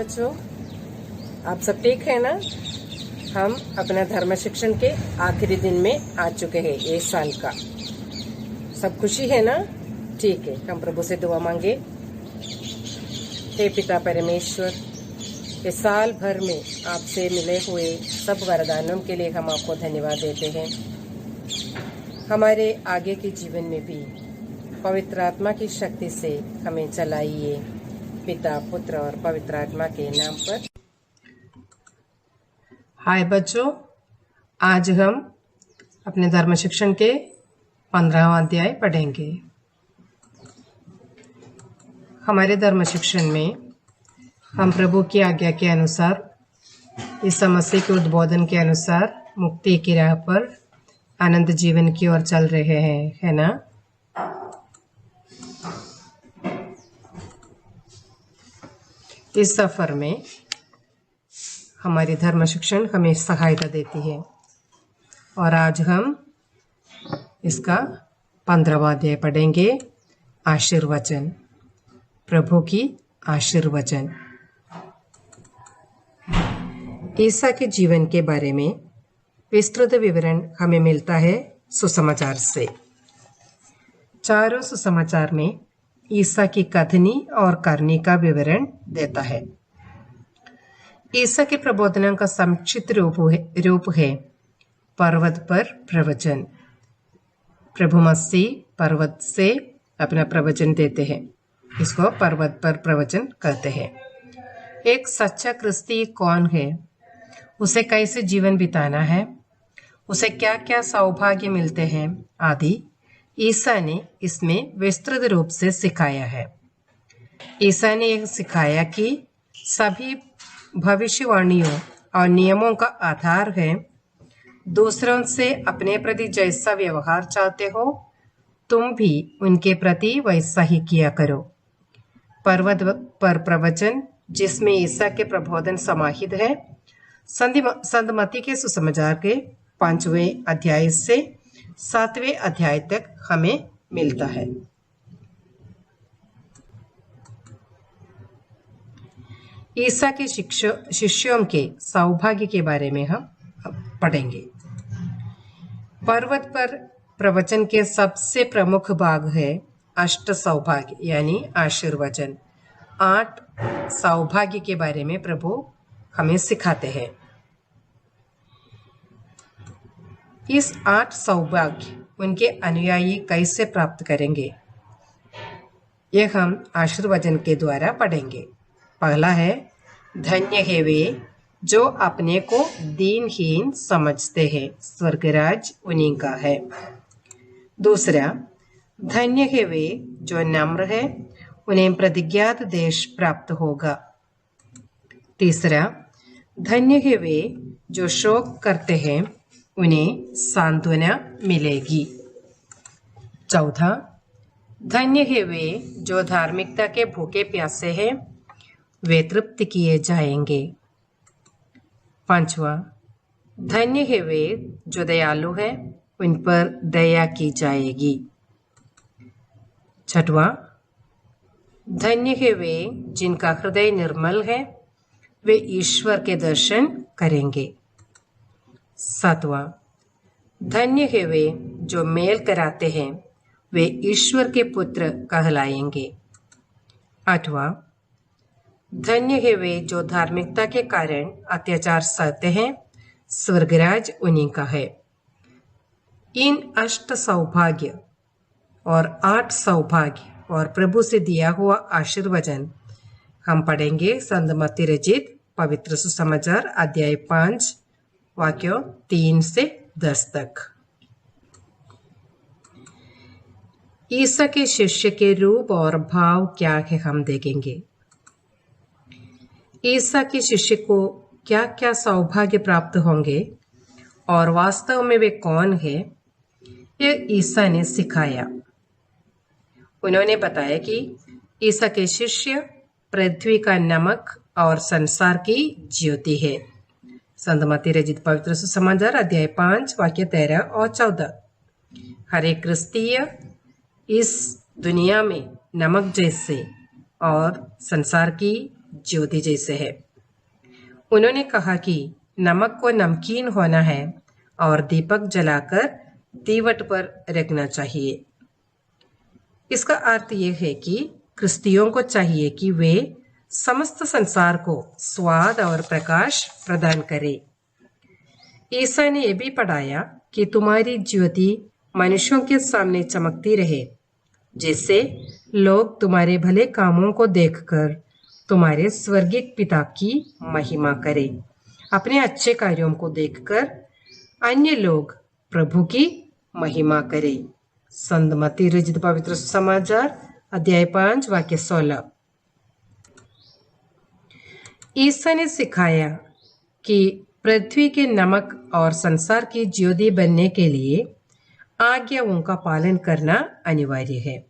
बच्चों, आप सब ठीक है ना। हम अपना धर्म शिक्षण के आखिरी दिन में आ चुके हैं इस साल का। सब खुशी है ना। ठीक है, हम प्रभु से दुआ मांगे। हे पिता परमेश्वर, इस साल भर में आपसे मिले हुए सब वरदानों के लिए हम आपको धन्यवाद देते हैं। हमारे आगे के जीवन में भी पवित्र आत्मा की शक्ति से हमें चलाइए। पिता, पुत्र और पवित्र आत्मा के नाम पर। हाय बच्चों, आज हम अपने धर्म शिक्षण के 15वां अध्याय पढ़ेंगे। हमारे धर्म शिक्षण में हम प्रभु की आज्ञा के अनुसार, इस समस्या के उद्बोधन के अनुसार मुक्ति की राह पर आनंद जीवन की ओर चल रहे हैं, है ना। इस सफर में हमारी धर्म शिक्षण हमें सहायता देती है और आज हम इसका 15वां अध्याय पढ़ेंगे। आशीर्वचन, प्रभु की आशीर्वचन। ईसा के जीवन के बारे में विस्तृत विवरण हमें मिलता है सुसमाचार से। चारों सुसमाचार में ईसा की कथनी और करनी का विवरण देता है। ईसा के प्रबोधन का संक्षिप्त रूप है पर्वत पर प्रवचन। प्रभु मसीह पर्वत से अपना प्रवचन देते हैं, इसको पर्वत पर प्रवचन कहते हैं। एक सच्चा क्रिस्ती कौन है, उसे कैसे जीवन बिताना है, उसे क्या क्या सौभाग्य मिलते हैं आदि ईसा ने इसमें विस्तृत रूप से सिखाया है। ईसा ने यह सिखाया कि सभी भविष्यवाणियों और नियमों का आधार है दूसरों से अपने प्रति जैसा व्यवहार चाहते हो, तुम भी उनके प्रति वैसा ही किया करो। पर्वत पर प्रवचन, जिसमें ईसा के प्रबोधन समाहित है, संत मत्ती के सुसमाचार के 5वें अध्याय से 7वें अध्याय तक हमें मिलता है। ईसा के शिष्यों के सौभाग्य के बारे में हम पढ़ेंगे। पर्वत पर प्रवचन के सबसे प्रमुख भाग है अष्ट सौभाग्य यानी आशीर्वचन। 8 सौभाग्य के बारे में प्रभु हमें सिखाते हैं। इस 8 सौभाग्य उनके अनुयायी कैसे प्राप्त करेंगे, यह हम आशीर्वचन के द्वारा पढ़ेंगे। पहला है, धन्य है वे जो अपने को दीनहीन समझते हैं, स्वर्गराज उन्हीं का है। दूसरा, धन्य है वे जो नम्र है, उन्हें प्रतिज्ञात देश प्राप्त होगा। तीसरा, धन्य है वे जो शोक करते हैं, उन्हें सांत्वना मिलेगी। चौथा, धन्य है वे जो धार्मिकता के भूखे प्यासे हैं, वे तृप्त किए जाएंगे। पांचवा, धन्य है वे जो दयालु हैं, उन पर दया की जाएगी। छठवां, धन्य है वे जिनका हृदय निर्मल है, वे ईश्वर के दर्शन करेंगे। सातवां, धन्य है वे जो मेल कराते हैं, वे ईश्वर के पुत्र कहलाएंगे। आठवां, धन्य है वे जो धार्मिकता के कारण अत्याचार सहते हैं, स्वर्गराज उन्हीं का है। इन 8 सौभाग्य और 8 सौभाग्य और प्रभु से दिया हुआ आशीर्वचन हम पढ़ेंगे संत मत्ती रचित पवित्र सुसमाचार अध्याय 5 वाक्यों 3 से 10 तक। ईसा के शिष्य के रूप और भाव क्या है हम देखेंगे। ईसा के शिष्य को क्या क्या सौभाग्य प्राप्त होंगे और वास्तव में वे कौन है, यह ईसा ने सिखाया। उन्होंने बताया कि ईसा के शिष्य पृथ्वी का नमक और संसार की ज्योति है। संत मत्ती रचित पवित्र सुसमाचार अध्याय 5 वाक्य 13 और 14। हर एक क्रिस्तीय इस दुनिया में नमक जैसे और संसार की ज्योति जैसे है। उन्होंने कहा कि नमक को नमकीन होना है और दीपक जलाकर दीवट पर रखना चाहिए। इसका अर्थ यह है कि क्रिस्तियों को चाहिए कि वे समस्त संसार को स्वाद और प्रकाश प्रदान करें। ईसा ने यह भी पढ़ाया कि तुम्हारी ज्योति मनुष्यों के सामने चमकती रहे, जिससे लोग तुम्हारे भले कामों को देखकर तुम्हारे स्वर्गीय पिता की महिमा करें। अपने अच्छे कार्यों को देखकर अन्य लोग प्रभु की महिमा करें। संत मत्ती रचित पवित्र सुसमाचार अध्याय 5 वाक्य 16। ईसा ने सिखाया कि पृथ्वी के नमक और संसार की ज्योति बनने के लिए आज्ञाओं का पालन करना अनिवार्य है।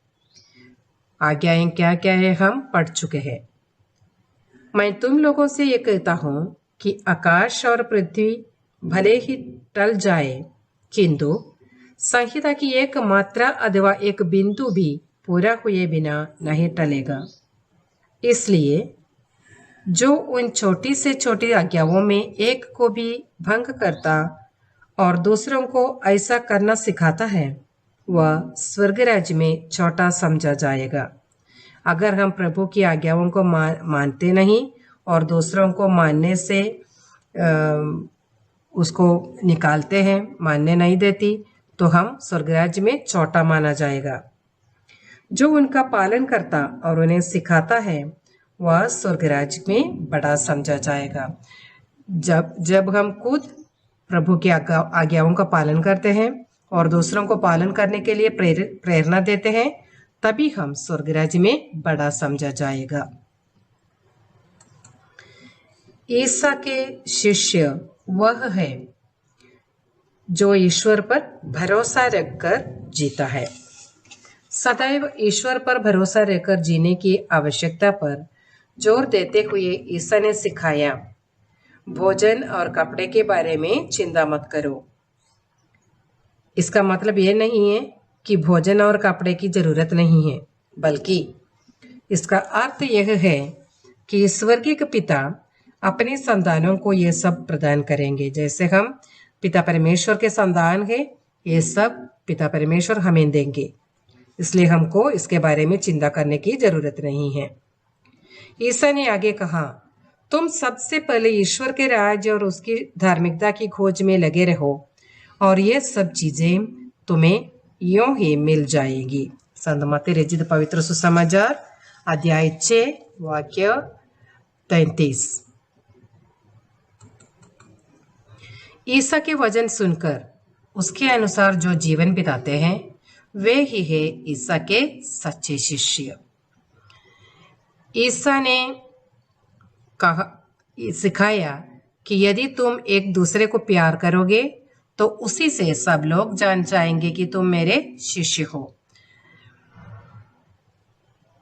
आज्ञाएं क्या क्या है हम पढ़ चुके हैं। मैं तुम लोगों से ये कहता हूं कि आकाश और पृथ्वी भले ही टल जाए, किंतु संहिता की एक मात्रा अथवा एक बिंदु भी पूरा हुए बिना नहीं टलेगा। इसलिए जो उन छोटी से छोटी आज्ञाओं में एक को भी भंग करता और दूसरों को ऐसा करना सिखाता है, वह स्वर्ग राज्य में छोटा समझा जाएगा। अगर हम प्रभु की आज्ञाओं को मानते नहीं और दूसरों को मानने से उसको निकालते हैं, मानने नहीं देती, तो हम स्वर्ग राज्य में छोटा माना जाएगा। जो उनका पालन करता और उन्हें सिखाता है, वह स्वर्ग राज्य में बड़ा समझा जाएगा। जब हम खुद प्रभु की आज्ञाओं का पालन करते हैं और दूसरों को पालन करने के लिए प्रेरणा देते हैं, तभी हम स्वर्ग राज्य में बड़ा समझा जाएगा। ईसा के शिष्य वह है जो ईश्वर पर भरोसा रखकर जीता है। सदैव ईश्वर पर भरोसा रखकर जीने की आवश्यकता पर जोर देते हुए ईसा ने सिखाया, भोजन और कपड़े के बारे में चिंता मत करो। इसका मतलब यह नहीं है कि भोजन और कपड़े की जरूरत नहीं है, बल्कि इसका अर्थ यह है कि स्वर्गीय पिता अपने संतानों को यह सब प्रदान करेंगे। जैसे हम पिता परमेश्वर के संतान हैं, ये सब पिता परमेश्वर हमें देंगे। इसलिए हमको इसके बारे में चिंता करने की जरूरत नहीं है। ईसा ने आगे कहा, तुम सबसे पहले ईश्वर के राज्य और उसकी धार्मिकता की खोज में लगे रहो और ये सब चीजें तुम्हें यूं ही मिल जाएगी। संत मत्ती रचित पवित्र सुसमाचार अध्याय 6 वाक्य 33। ईसा के वचन सुनकर उसके अनुसार जो जीवन बिताते हैं, वे ही है ईसा के सच्चे शिष्य। ईसा ने सिखाया कि यदि तुम एक दूसरे को प्यार करोगे तो उसी से सब लोग जान जाएंगे कि तुम मेरे शिष्य हो।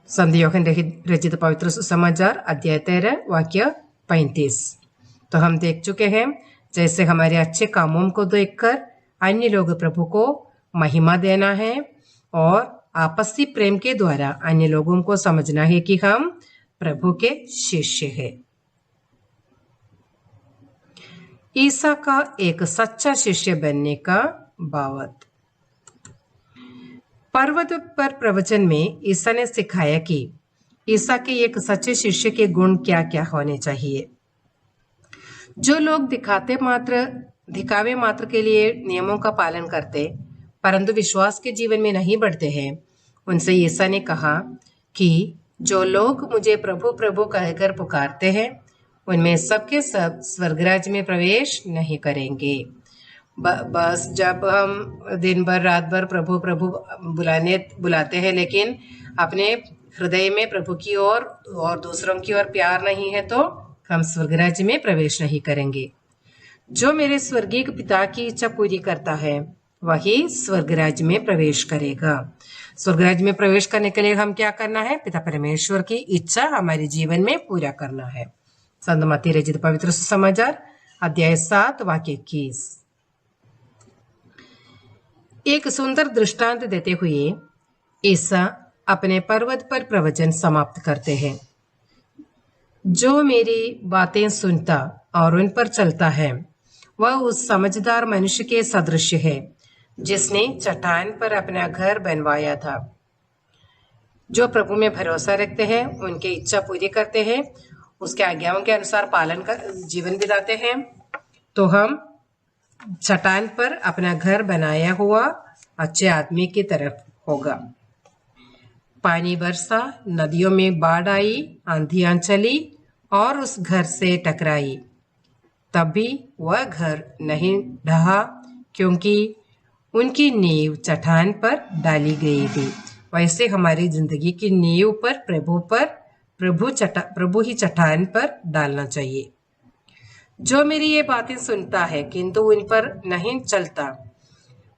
संत यूहन्ना रचित पवित्र सुसमाचार अध्याय 13 वाक्य 35। तो हम देख चुके हैं, जैसे हमारे अच्छे कामों को देखकर अन्य लोग प्रभु को महिमा देना है और आपसी प्रेम के द्वारा अन्य लोगों को समझना है कि हम प्रभु के शिष्य हैं। ईसा का एक सच्चा शिष्य बनने का बावत। पर्वत पर प्रवचन में ईसा ने सिखाया कि ईसा के एक सच्चे शिष्य के गुण क्या क्या होने चाहिए। जो लोग दिखावे मात्र के लिए नियमों का पालन करते परंतु विश्वास के जीवन में नहीं बढ़ते हैं, उनसे ईसा ने कहा कि जो लोग मुझे प्रभु प्रभु कहकर पुकारते हैं, उनमें सबके सब स्वर्गराज में प्रवेश नहीं करेंगे। बस जब हम दिन भर रात भर प्रभु प्रभु बुलाते हैं, लेकिन अपने हृदय में प्रभु की ओर और दूसरों की ओर प्यार नहीं है, तो हम स्वर्गराज में प्रवेश नहीं करेंगे। जो मेरे स्वर्गीय पिता की इच्छा पूरी करता है, वही स्वर्गराज में प्रवेश करेगा। स्वर्गराज में प्रवेश करने के लिए हम क्या करना है? पिता परमेश्वर की इच्छा हमारे जीवन में पूरा करना है। संत मत्ती रचित पवित्र सुसमाचार अध्याय 7 वाक्य 21। एक सुंदर दृष्टांत देते हुए ईसा अपने पर्वत पर प्रवचन समाप्त करते हैं। जो मेरी बातें सुनता और उन पर चलता है वह उस समझदार मनुष्य के सदृश है जिसने चट्टान पर अपना घर बनवाया था। जो प्रभु में भरोसा रखते हैं, उनकी इच्छा पूरी करते हैं, उसके आज्ञाओं के अनुसार पालन कर जीवन बिताते हैं, तो हम चट्टान पर अपना घर बनाया हुआ अच्छे आदमी की तरफ होगा। पानी बरसा, नदियों में बाढ़ आई, आंधियां चली और उस घर से टकराई, तब भी वह घर नहीं ढहा क्योंकि उनकी नींव चट्टान पर डाली गई थी। वैसे हमारी जिंदगी की नींव पर प्रभु ही चट्टान पर डालना चाहिए। जो मेरी ये बातें सुनता है किंतु उन पर नहीं चलता,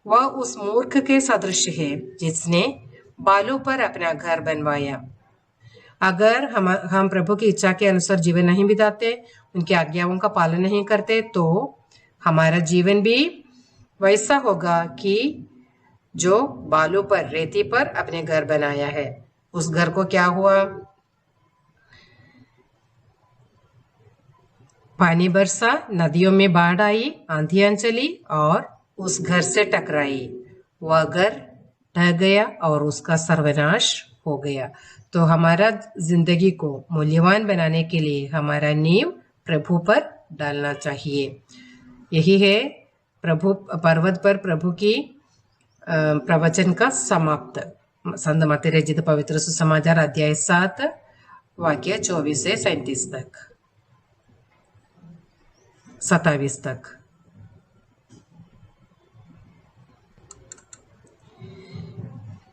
वह उस मूर्ख के सदृश है जिसने बालू पर अपना घर बनवाया। अगर हम प्रभु की इच्छा के अनुसार जीवन नहीं बिताते, उनकी आज्ञाओं का पालन नहीं करते, तो हमारा जीवन भी वैसा होगा कि जो बालू पर, रेती पर अपने घर बनाया है। उस घर को क्या हुआ? पानी बरसा, नदियों में बाढ़ आई, आंधियां चली और उस घर से टकराई। वह घर ढह गया और उसका सर्वनाश हो गया। तो हमारा जिंदगी को मूल्यवान बनाने के लिए हमारा नींव प्रभु पर डालना चाहिए। यही है प्रभु पर्वत पर प्रभु की प्रवचन का समाप्त। संत मत्ती रचित पवित्र सुसमाचार अध्याय 7 वाक्य 24 से 37 तक, 27 तक।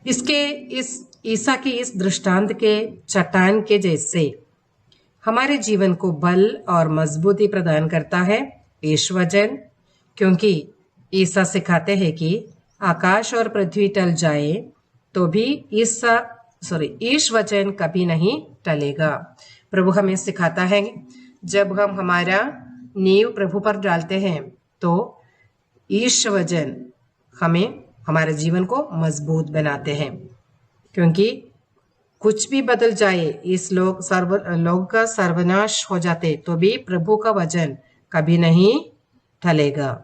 इस ईसा के इस दृष्टांत के चट्टान के जैसे हमारे जीवन को बल और मजबूती प्रदान करता है ईश वचन, क्योंकि ईसा सिखाते हैं कि आकाश और पृथ्वी टल जाए तो भी ईश वचन कभी नहीं टलेगा। प्रभु हमें सिखाता है जब हम हमारा नींव प्रभु पर डालते हैं तो ईश वचन हमें हमारे जीवन को मजबूत बनाते हैं, क्योंकि कुछ भी बदल जाए, इस लोग का सर्वनाश हो जाते तो भी प्रभु का वचन कभी नहीं टलेगा।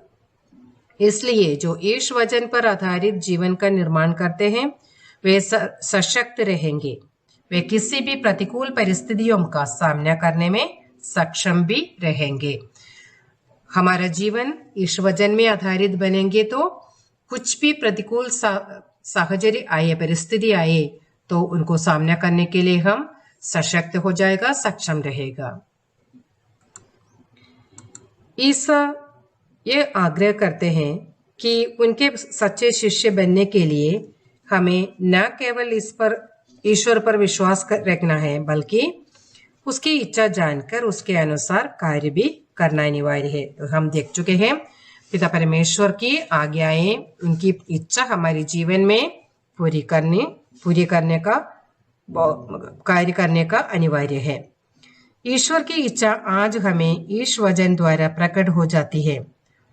इसलिए जो ईश वचन पर आधारित जीवन का निर्माण करते हैं वे सशक्त रहेंगे। वे किसी भी प्रतिकूल परिस्थितियों का सामना करने में सक्षम भी रहेंगे। हमारा जीवन ईश वचन में आधारित बनेंगे तो कुछ भी प्रतिकूल साहचर्य आए, परिस्थिति आए, तो उनको सामना करने के लिए हम सशक्त हो जाएगा, सक्षम रहेगा। ईसा ये आग्रह करते हैं कि उनके सच्चे शिष्य बनने के लिए हमें न केवल ईश्वर पर विश्वास रखना है, बल्कि उसकी इच्छा जानकर उसके अनुसार कार्य भी करना अनिवार्य है। तो हम देख चुके हैं पिता परमेश्वर की आज्ञाएं, उनकी इच्छा हमारे जीवन में पूरी करने का कार्य करने का अनिवार्य है। ईश्वर की इच्छा आज हमें ईश वचन द्वारा प्रकट हो जाती है।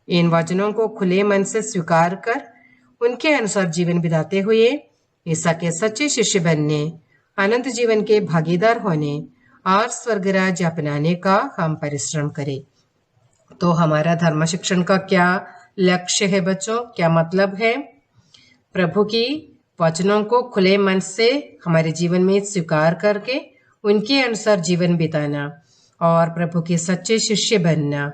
इन वचनों को खुले मन से स्वीकार कर उनके अनुसार जीवन बिताते हुए ईसा के सच्चे शिष्य बनने, अनंत जीवन के भागीदार होने और स्वर्गराज अपनाने का हम परिश्रम करें। तो हमारा धर्म शिक्षण का क्या लक्ष्य है बच्चों, क्या मतलब है? प्रभु की वचनों को खुले मन से हमारे जीवन में स्वीकार करके उनके अनुसार जीवन बिताना और प्रभु के सच्चे शिष्य बनना,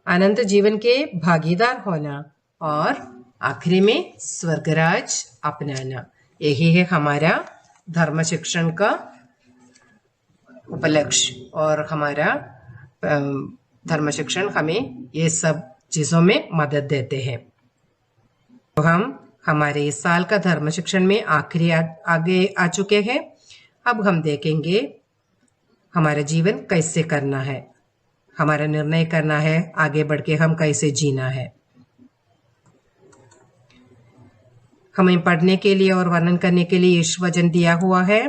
अनंत जीवन के भागीदार होना और आखिरी में स्वर्गराज अपनाना, यही है हमारा धर्म शिक्षण का उपलक्ष्य। और हमारा धर्म शिक्षण हमें ये सब चीजों में मदद देते हैं। तो हम हमारे इस साल का धर्म शिक्षण में आगे आ चुके हैं। अब हम देखेंगे हमारा जीवन कैसे करना है, हमारा निर्णय करना है, आगे बढ़ के हम कैसे जीना है। हमें पढ़ने के लिए और वर्णन करने के लिए यीशु वचन दिया हुआ है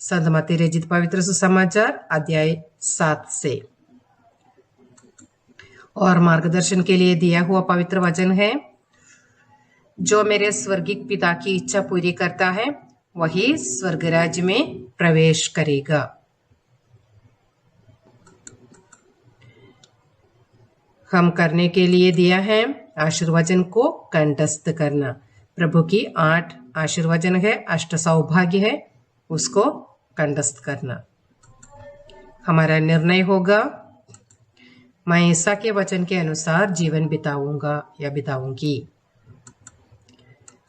संत मत्ती रचित पवित्र सुसमाचार अध्याय 7 से, और मार्गदर्शन के लिए दिया हुआ पवित्र वचन है, जो मेरे स्वर्गिक पिता की इच्छा पूरी करता है वही स्वर्ग राज्य में प्रवेश करेगा। हम करने के लिए दिया है आशीर्वचन को कंठस्थ करना। प्रभु की 8 आशीर्वचन है, 8 सौभाग्य है, उसको कंठस्थ करना। हमारा निर्णय होगा, मैं ईसा के वचन के अनुसार जीवन बिताऊंगा या बिताऊंगी।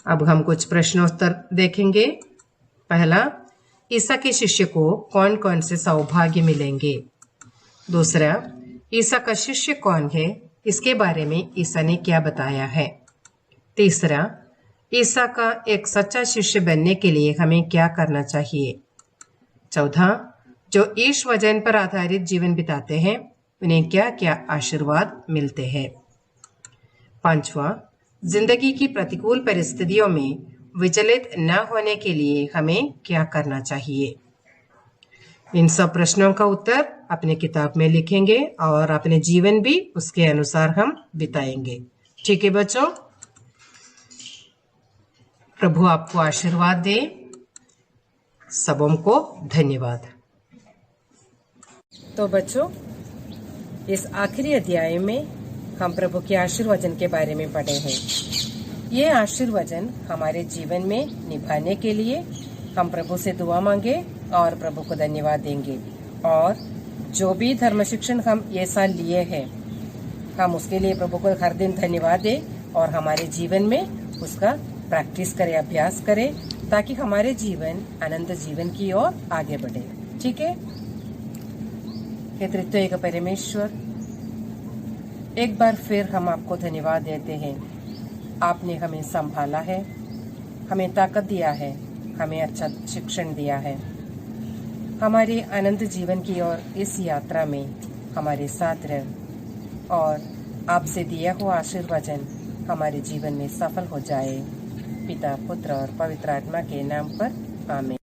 अब हम कुछ प्रश्नोत्तर देखेंगे। पहला, ईसा के शिष्य को कौन कौन से सौभाग्य मिलेंगे। दूसरा, ईसा का शिष्य कौन है, इसके बारे में ईसा ने क्या बताया है। तीसरा, ईसा का एक सच्चा शिष्य बनने के लिए हमें क्या करना चाहिए। चौथा, जो ईश वचन पर आधारित जीवन बिताते हैं उन्हें क्या क्या आशीर्वाद मिलते हैं। पांचवा, जिंदगी की प्रतिकूल परिस्थितियों में विचलित न होने के लिए हमें क्या करना चाहिए। इन सब प्रश्नों का उत्तर अपने किताब में लिखेंगे और अपने जीवन भी उसके अनुसार हम बिताएंगे। ठीक है बच्चों, प्रभु आपको आशीर्वाद दे। सबों को धन्यवाद। तो बच्चों, इस आखिरी अध्याय में हम प्रभु के आशीर्वचन के बारे में पढ़े हैं। ये आशीर्वचन हमारे जीवन में निभाने के लिए हम प्रभु से दुआ मांगे और प्रभु को धन्यवाद देंगे, और जो भी धर्म शिक्षण हम ये साल लिए हैं हम उसके लिए प्रभु को हर दिन धन्यवाद दें और हमारे जीवन में उसका प्रैक्टिस करें, अभ्यास करें, ताकि हमारे जीवन अनंत जीवन की ओर आगे बढ़े। ठीक है। हे तृतीय एक परमेश्वर, एक बार फिर हम आपको धन्यवाद देते हैं। आपने हमें संभाला है, हमें ताकत दिया है, हमें अच्छा शिक्षण दिया है। हमारे अनंत जीवन की ओर इस यात्रा में हमारे साथ रह और आपसे दिया हुआ आशीर्वचन हमारे जीवन में सफल हो जाए। पिता, पुत्र और पवित्र आत्मा के नाम पर आमीन।